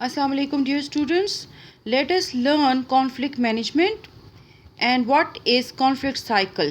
Assalamu alaikum dear students. Let us learn conflict management and what is conflict cycle.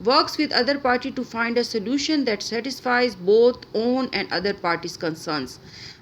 works with other party to find a solution that satisfies both own and other parties concerns.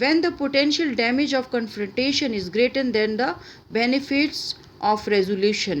When the potential damage of confrontation is greater than the benefits of resolution,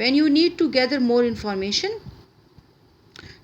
When you need to gather more information,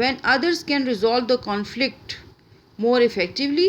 When others can resolve the conflict more effectively,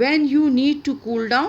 When you need to cool down,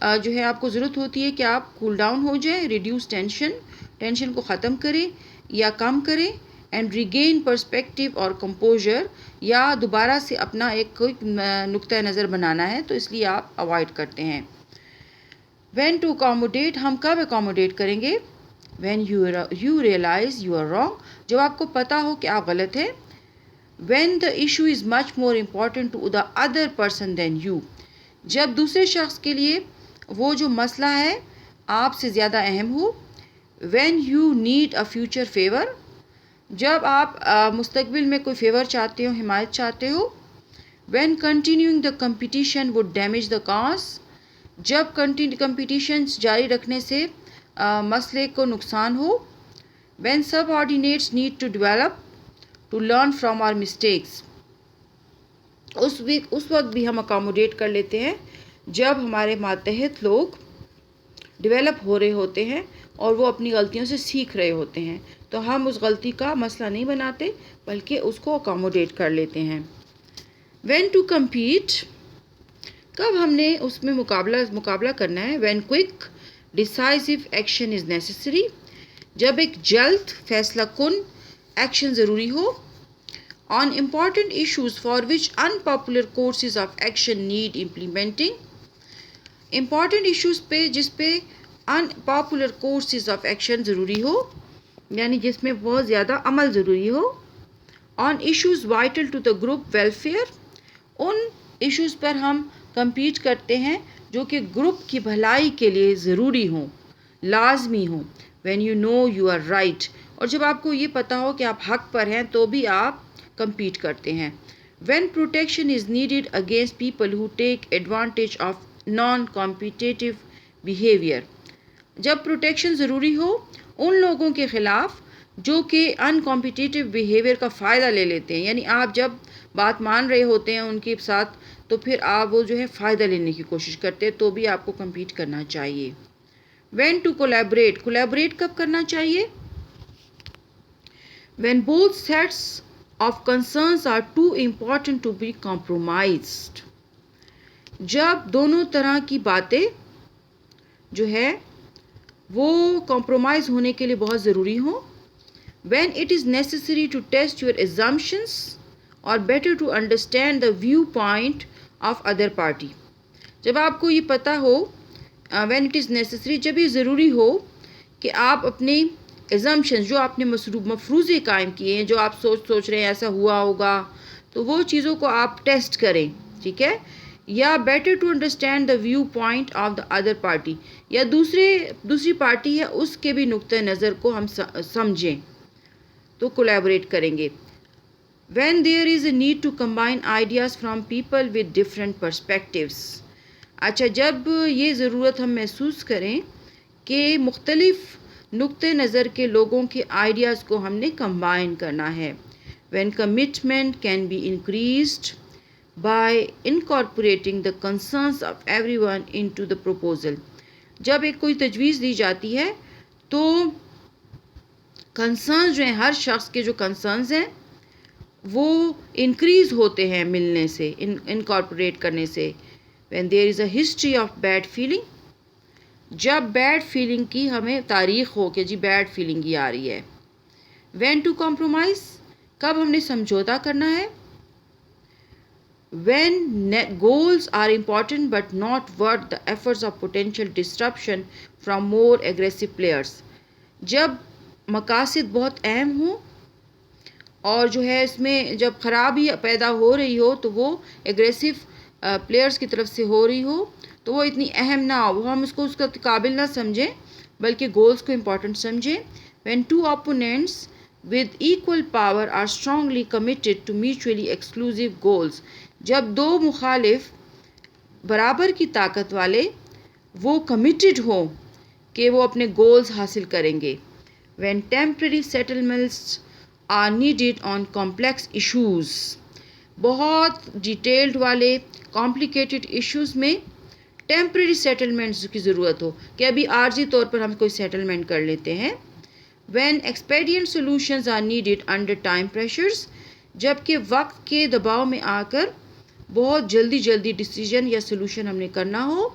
جو ہے آپ کو ضرورت ہوتی ہے کہ آپ cool down ہو جائیں، ریڈیوس ٹینشن کو ختم کریں یا کم کریں، اینڈ ریگین پرسپیکٹیو اور کمپوزر، یا دوبارہ سے اپنا ایک کوئی نقطۂ نظر بنانا ہے تو اس لیے آپ اوائڈ کرتے ہیں۔ وین ٹو اکاموڈیٹ، ہم کب اکاموڈیٹ کریں گے؟ When you realize you are wrong, جب آپ کو پتہ ہو کہ آپ غلط ہیں۔ When the issue is much more important to the other person than you, جب دوسرے شخص کے لیے وہ جو مسئلہ ہے آپ سے زیادہ اہم ہو۔ When you need a future favour, جب آپ مستقبل میں کوئی فیور چاہتے ہو، حمایت چاہتے ہو۔ When continuing the competition would damage the cause, جب کمپٹیشنس جاری رکھنے سے مسئلے کو نقصان ہو۔ When subordinates need to develop to learn from our mistakes, اس وقت بھی ہم اکاموڈیٹ کر لیتے ہیں جب ہمارے ماتحت لوگ ڈیولپ ہو رہے ہوتے ہیں اور وہ اپنی غلطیوں سے سیکھ رہے ہوتے ہیں، تو ہم اس غلطی کا مسئلہ نہیں بناتے بلکہ اس کو اکاموڈیٹ کر لیتے ہیں۔ وین ٹو کمپیٹ، کب ہم نے اس میں مقابلہ کرنا ہے۔ When quick decisive action is necessary, جب ایک جلد فیصلہ کن ایکشن ضروری ہو۔ On important issues for which unpopular courses of action need implementing، important issues پہ جس پہ unpopular courses of action ضروری ہو، یعنی جس میں بہت زیادہ عمل ضروری ہو۔ On issues vital to the group welfare, ان ایشوز پر ہم کمپیٹ کرتے ہیں جو کہ گروپ کی بھلائی کے لیے ضروری ہوں، لازمی ہوں۔ When you know you are right, اور جب آپ کو یہ پتہ ہو کہ آپ حق پر ہیں تو بھی آپ کمپیٹ کرتے ہیں۔ When protection is needed against people who take advantage of non competitive behaviour, جب پروٹیکشن ضروری ہو ان لوگوں کے خلاف جو کہ ان کمپیٹیٹیو بیہیویئر کا فائدہ لے لیتے ہیں، یعنی آپ جب بات مان رہے ہوتے ہیں ان کے ساتھ تو پھر آپ وہ جو ہے فائدہ لینے کی کوشش کرتے ہیں، تو بھی آپ کو کمپیٹ کرنا چاہیے۔ وین ٹو کولیبریٹ کب کرنا چاہیے؟ When both sets of concerns are too important to be compromised, جب دونوں طرح کی باتیں جو ہے وہ کمپرومائز ہونے کے لیے بہت ضروری ہوں۔ When it is necessary to test your assumptions اور better to understand the view point of other party, جب آپ کو یہ پتہ ہو، وین اٹ از نیسیسری، جب یہ ضروری ہو کہ آپ اپنے assumptions جو آپ نے مفروضے قائم کیے ہیں، جو آپ سوچ رہے ہیں ایسا ہوا ہوگا، تو وہ چیزوں کو آپ ٹیسٹ کریں، ٹھیک ہے، یا better to understand the view point of the other party, یا دوسری پارٹی ہے اس کے بھی نقطۂ نظر کو ہم سمجھیں تو کولیبریٹ کریں گے۔ When there is a need to combine ideas from people with different perspectives, اچھا جب یہ ضرورت ہم محسوس کریں کہ مختلف نقطۂ نظر کے لوگوں کے آئیڈیاز کو ہم نے کمبائن کرنا ہے۔ When commitment can be increased by incorporating the concerns of everyone into the proposal, جب ایک کوئی تجویز دی جاتی ہے تو کنسرنز جو ہیں، ہر شخص کے جو کنسرنز ہیں وہ انکریز ہوتے ہیں ملنے سے، انکارپوریٹ کرنے سے۔ When there is a history of bad feeling, جب بیڈ فیلنگ کی ہمیں تاریخ ہو کہ جی بیڈ فیلنگ ہی آ رہی ہے۔ وین ٹو کمپرومائز، کب ہم نے سمجھوتا کرنا ہے۔ When goals are important but not worth the efforts of potential disruption from more aggressive players, جب مقاصد بہت اہم ہوں اور جو ہے اس میں جب خرابی پیدا ہو رہی ہو تو وہ ایگریسو پلیئرس کی طرف سے ہو رہی ہو تو وہ اتنی اہم نہ ہو، ہم اس کا قابل نہ سمجھیں بلکہ گولز کو امپورٹنٹ سمجھیں۔ When two opponents with equal power are strongly committed to mutually exclusive goals، جب دو مخالف برابر کی طاقت والے وہ کمیٹڈ ہوں کہ وہ اپنے گولز حاصل کریں گے۔ When temporary settlements are needed on complex issues، بہت ڈیٹیلڈ والے کمپلیکیٹڈ ایشوز میں ٹیمپرری سیٹلمنٹس کی ضرورت ہو کہ ابھی عارضی طور پر ہم کوئی سیٹلمنٹ کر لیتے ہیں۔ When expedient solutions are needed under time pressures, جبکہ وقت کے دباؤ میں آ کر بہت جلدی ڈیسیجن یا سولوشن ہم نے کرنا ہو۔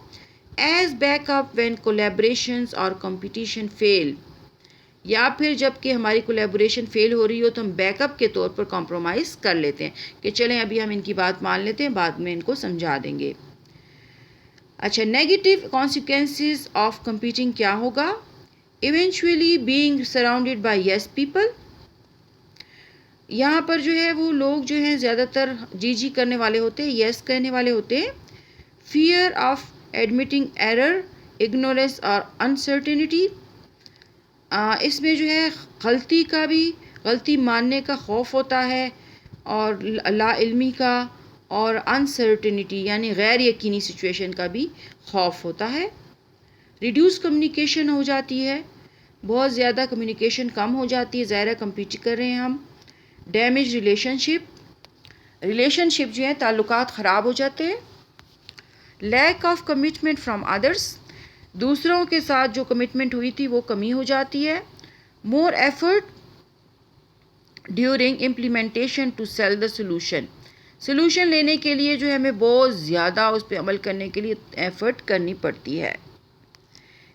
As backup when collaborations اور کمپٹیشن فیل، یا پھر جب کہ ہماری کولیبوریشن فیل ہو رہی ہو تو ہم بیک اپ کے طور پر کمپرومائز کر لیتے ہیں کہ چلیں ابھی ہم ان کی بات مان لیتے ہیں، بعد میں ان کو سمجھا دیں گے۔ اچھا، نیگیٹو کانسیکوینسز آف کمپیٹنگ کیا ہوگا؟ Eventually being surrounded by yes people, یہاں پر جو ہے وہ لوگ جو ہیں زیادہ تر جی کرنے والے ہوتے ہیں، یس کہنے والے ہوتے ہیں۔ Fear of admitting error, ignorance اور انسرٹینٹی، اس میں جو ہے غلطی ماننے کا خوف ہوتا ہے، اور لا علمی کا، اور انسرٹینٹی یعنی غیر یقینی سچویشن کا بھی خوف ہوتا ہے۔ ریڈیوس کمیونیکیشن ہو جاتی ہے، بہت زیادہ کمیونیکیشن کم ہو جاتی ہے، ظاہر کمپیٹ کر رہے ہیں ہم۔ ڈیمیج ریلیشن شپ جو ہے تعلقات خراب ہو جاتے ہیں۔ Lack of commitment from others, دوسروں کے ساتھ جو کمٹمنٹ ہوئی تھی وہ کمی ہو جاتی ہے۔ More effort during implementation to sell the solution لینے کے لیے جو ہے ہمیں بہت زیادہ اس پہ عمل کرنے کے لیے ایفرٹ کرنی پڑتی ہے۔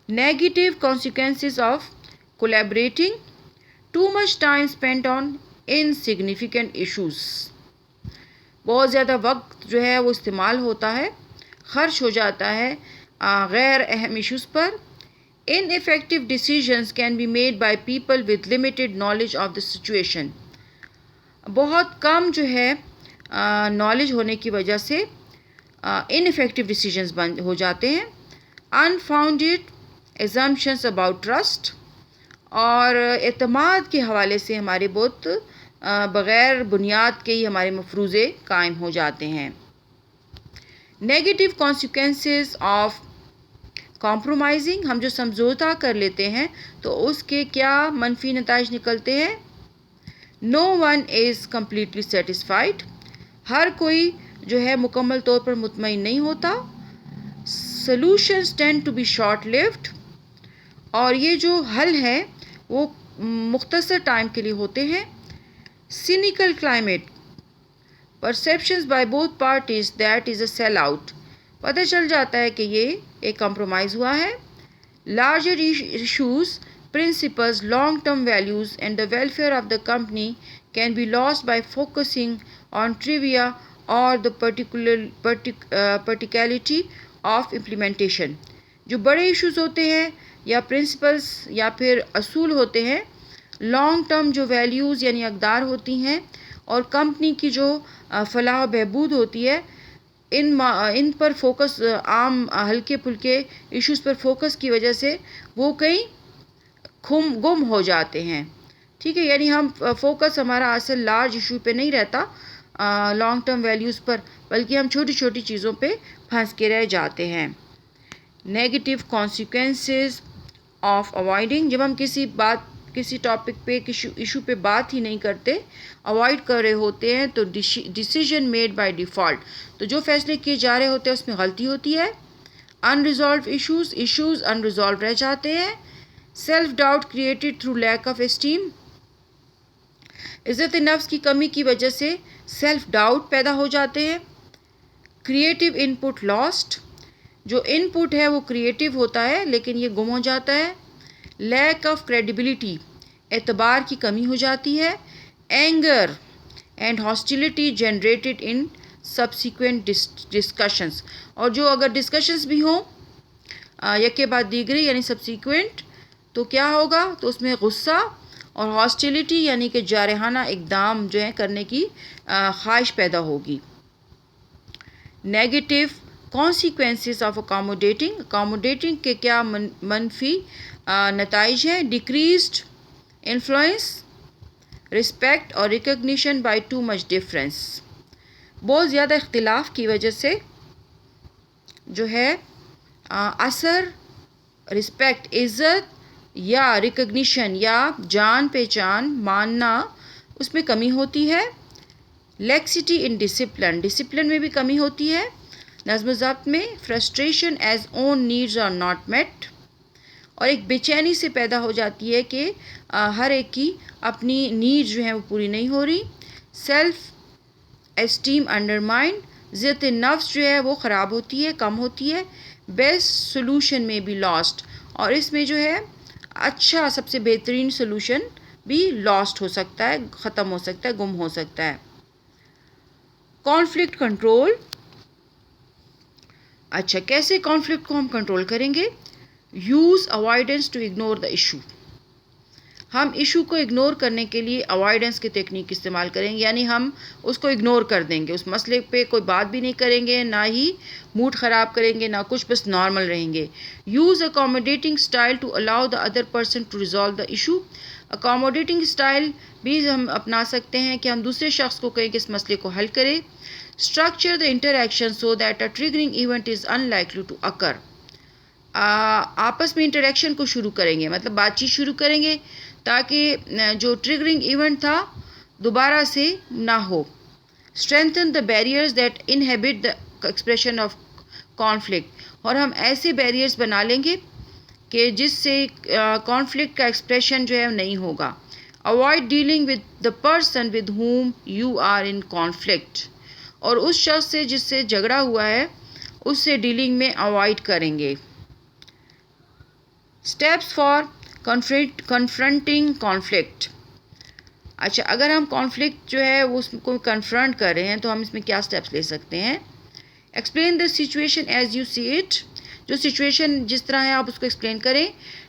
Negative consequences of collaborating, too much time spent on insignificant issues, بہت زیادہ وقت جو ہے وہ استعمال ہوتا ہے، خرچ ہو جاتا ہے غیر اہم issues per. ineffective decisions can be made by people with limited knowledge of the situation، بہت کم جو ہے نالج ہونے کی وجہ سے ineffective decisions ہو جاتے ہیں۔ unfounded assumptions about trust، اور اعتماد کے حوالے سے ہمارے بہت بغیر بنیاد کے ہی ہمارے مفروضے قائم ہو جاتے ہیں۔ نیگیٹو کانسیکوینسز آف کمپرومائزنگ، ہم جو سمجھوتا کر لیتے ہیں تو اس کے کیا منفی نتائج نکلتے ہیں؟ No one is completely satisfied, ہر کوئی جو ہے مکمل طور پر مطمئن نہیں ہوتا۔ Solutions tend to be short lived, اور یہ جو حل ہے وہ مختصر ٹائم کے لیے ہوتے ہیں۔ Cynical climate, perceptions by both parties that is a sell out, پتہ چل جاتا ہے کہ یہ ایک کمپرومائز ہوا ہے۔ Larger issues, principles, long term values and the welfare of the company can be lost by focusing on trivia اور دا پرٹیکلرٹی آف امپلیمنٹیشن، جو بڑے ایشوز ہوتے ہیں یا پرنسپلز یا پھر اصول ہوتے ہیں، لانگ ٹرم جو ویلیوز یعنی اقدار ہوتی ہیں، اور کمپنی کی جو فلاح و بہبود ہوتی ہے، ان پر فوکس، عام ہلکے پھلکے ایشوز پر فوکس کی وجہ سے وہ کہیں گم ہو جاتے ہیں۔ ٹھیک ہے، یعنی ہم فوکس ہمارا اصل لارج ایشو پہ نہیں رہتا، لانگ ٹرم ویلیوز پر، بلکہ ہم چھوٹی چھوٹی چیزوں پہ پھنس کے رہ جاتے ہیں۔ نیگیٹو کانسیکوینسز آف اوائڈنگ، جب ہم کسی ٹاپک پہ ایشو پہ بات ہی نہیں کرتے، اوائڈ کر رہے ہوتے ہیں، تو ڈیسیژن میڈ بائی ڈیفالٹ، تو جو فیصلے کیے جا رہے ہوتے ہیں اس میں غلطی ہوتی ہے۔ انریزالوڈ ایشوز انریزالو رہ جاتے ہیں۔ Self doubt created through lack of esteem, عزت نفس کی کمی کی وجہ سے سیلف ڈاؤٹ پیدا ہو جاتے ہیں۔ کریٹو ان پٹ لاسٹ، جو ان پٹ ہے وہ کریٹو ہوتا ہے لیکن یہ گم ہو جاتا ہے۔ لیک آف کریڈیبلٹی، اعتبار کی کمی ہو جاتی ہے۔ Anger and hostility generated in subsequent discussions, اور جو اگر ڈسکشنز بھی ہوں یکے بعد دیگرے یعنی سبسیکوینٹ، تو کیا ہوگا؟ تو اس میں غصہ اور ہاسٹیلٹی یعنی کہ جارحانہ اقدام جو ہے کرنے کی خواہش پیدا ہوگی۔ نیگیٹو کانسیکوینسز آف اکاموڈیٹنگ کے کیا منفی نتائج ہیں؟ ڈیکریزڈ انفلوئنس، رسپیکٹ اور recognition by too much difference, بہت زیادہ اختلاف کی وجہ سے جو ہے اثر، رسپیکٹ، عزت یا ریکگنیشن یا جان پہچان، ماننا، اس میں کمی ہوتی ہے۔ لیکسٹی ان ڈسپلن میں بھی کمی ہوتی ہے، نظم و ضبط میں۔ Frustration as own needs are not met, اور ایک بے چینی سے پیدا ہو جاتی ہے کہ ہر ایک کی اپنی نیڈ جو ہیں وہ پوری نہیں ہو رہی۔ سیلف اسٹیم انڈرمائن، عزت نفس جو ہے وہ خراب ہوتی ہے، کم ہوتی ہے۔ بیسٹ سولوشن میں بی لاسٹ، اور اس میں جو ہے اچھا سب سے بہترین سولوشن بھی لاسٹ ہو سکتا ہے، ختم ہو سکتا ہے، گم ہو سکتا ہے۔ کانفلکٹ کنٹرول، اچھا کیسے کانفلکٹ کو ہم کنٹرول کریں گے؟ Use avoidance to ignore the issue, ہم ایشو کو اگنور کرنے کے لیے اوائڈنس کی ٹیکنیک استعمال کریں گے، یعنی ہم اس کو اگنور کر دیں گے، اس مسئلے پہ کوئی بات بھی نہیں کریں گے، نہ ہی موڈ خراب کریں گے، نہ کچھ، بس نارمل رہیں گے۔ Use accommodating style to allow the other person to resolve the issue, accommodating style بھی ہم اپنا سکتے ہیں کہ ہم دوسرے شخص کو کہیں کہ اس مسئلے کو حل کرے۔ Structure the interaction so that a triggering event is unlikely to occur, آپس میں انٹریکشن کو شروع کریں گے، مطلب بات چیت شروع کریں گے تاکہ جو ٹریگرنگ ایونٹ تھا دوبارہ سے نہ ہو۔ Strengthen the barriers that inhibit the expression of conflict, اور ہم ایسے بیریئرز بنا لیں گے کہ جس سے کانفلکٹ کا ایکسپریشن جو ہے نہیں ہوگا۔ Avoid dealing with the person with whom you are in conflict, اور اس شخص سے جس سے جھگڑا ہوا ہے اس سے ڈیلنگ میں اوائڈ کریں گے۔ اسٹیپس فار کنفرنٹنگ کانفلکٹ، اچھا اگر ہم کانفلکٹ جو ہے اس کو کنفرنٹ کر رہے ہیں تو ہم اس میں کیا اسٹیپس لے سکتے ہیں؟ Explain the situation as you see it, جو سچویشن جس طرح ہے آپ اس کو ایکسپلین کریں۔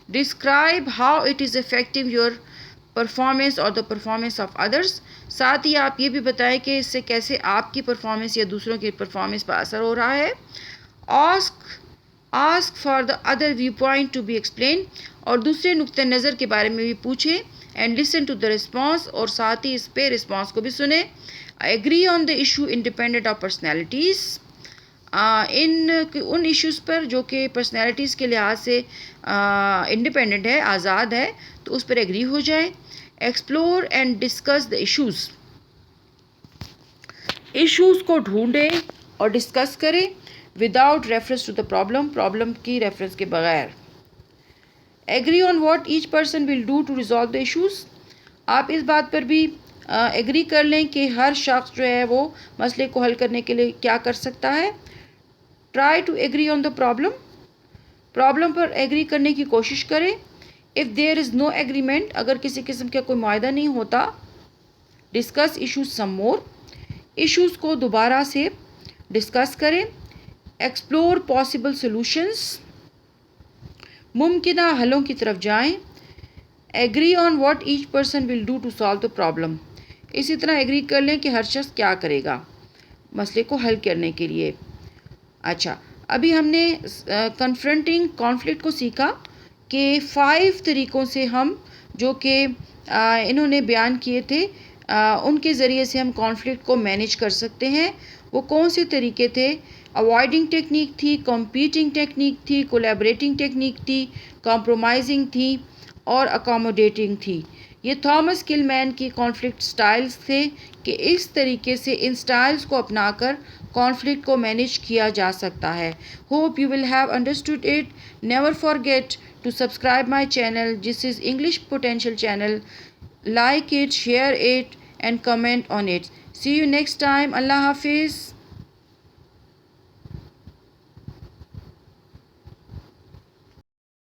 Describe how it is affecting your performance اور دا پرفارمنس آف ادرس، ساتھ ہی آپ یہ بھی بتائیں کہ اس سے کیسے آپ کی پرفارمنس یا دوسروں کی پرفارمنس پر اثر ہو رہا ہے۔ Ask for the other viewpoint to be explain, اور دوسرے نقطۂ نظر کے بارے میں بھی پوچھیں۔ And listen to the response, اور ساتھ ہی اس پہ رسپانس کو بھی سنیں۔ Agree on the issue independent of personalities, ان ایشوز پر جو کہ پرسنالٹیز کے لحاظ سے انڈیپینڈنٹ ہے، آزاد ہے، تو اس پر ایگری ہو جائیں۔ Explore and discuss the issues کو ڈھونڈیں اور ڈسکس کریں without reference to the problem کی ریفرنس کے بغیر۔ Agree on what each person will do to resolve the issues, آپ اس بات پر بھی ایگری کر لیں کہ ہر شخص جو ہے وہ مسئلے کو حل کرنے کے لیے کیا کر سکتا ہے۔ Try to agree on the problem پر ایگری کرنے کی کوشش کریں۔ If there is know agreement, اگر کسی قسم کا کوئی معاہدہ نہیں ہوتا، ڈسکس ایشوز سم مور، ایشوز کو دوبارہ سے ڈسکس کریں۔ ایکسپلور پاسبل سولوشنز، ممکنہ حلوں کی طرف جائیں۔ Agree on what each person will do to solve the problem, اسی طرح ایگری کر لیں کہ ہر شخص کیا کرے گا مسئلے کو حل کرنے کے لیے۔ اچھا ابھی ہم نے کنفرنٹنگ کانفلکٹ کو سیکھا کہ 5 طریقوں سے ہم جو کہ انہوں نے بیان کیے تھے ان کے ذریعے سے ہم کانفلکٹ کو مینیج کر سکتے ہیں۔ وہ کون سے طریقے تھے؟ اوائڈنگ ٹیکنیک تھی، کمپیٹنگ ٹیکنیک تھی، کولیبریٹنگ ٹیکنیک تھی، کمپرومائزنگ تھی اور اکوموڈیٹنگ تھی۔ یہ تھامس کلمین کی کانفلکٹ سٹائلز تھے کہ اس طریقے سے ان سٹائلز کو اپنا کر کانفلکٹ کو مینیج کیا جا سکتا ہے۔ Hope you will have understood it. Never forget to subscribe my channel, جس is English potential channel. Like it, share it and comment on it. See you next time. Allah حافظ۔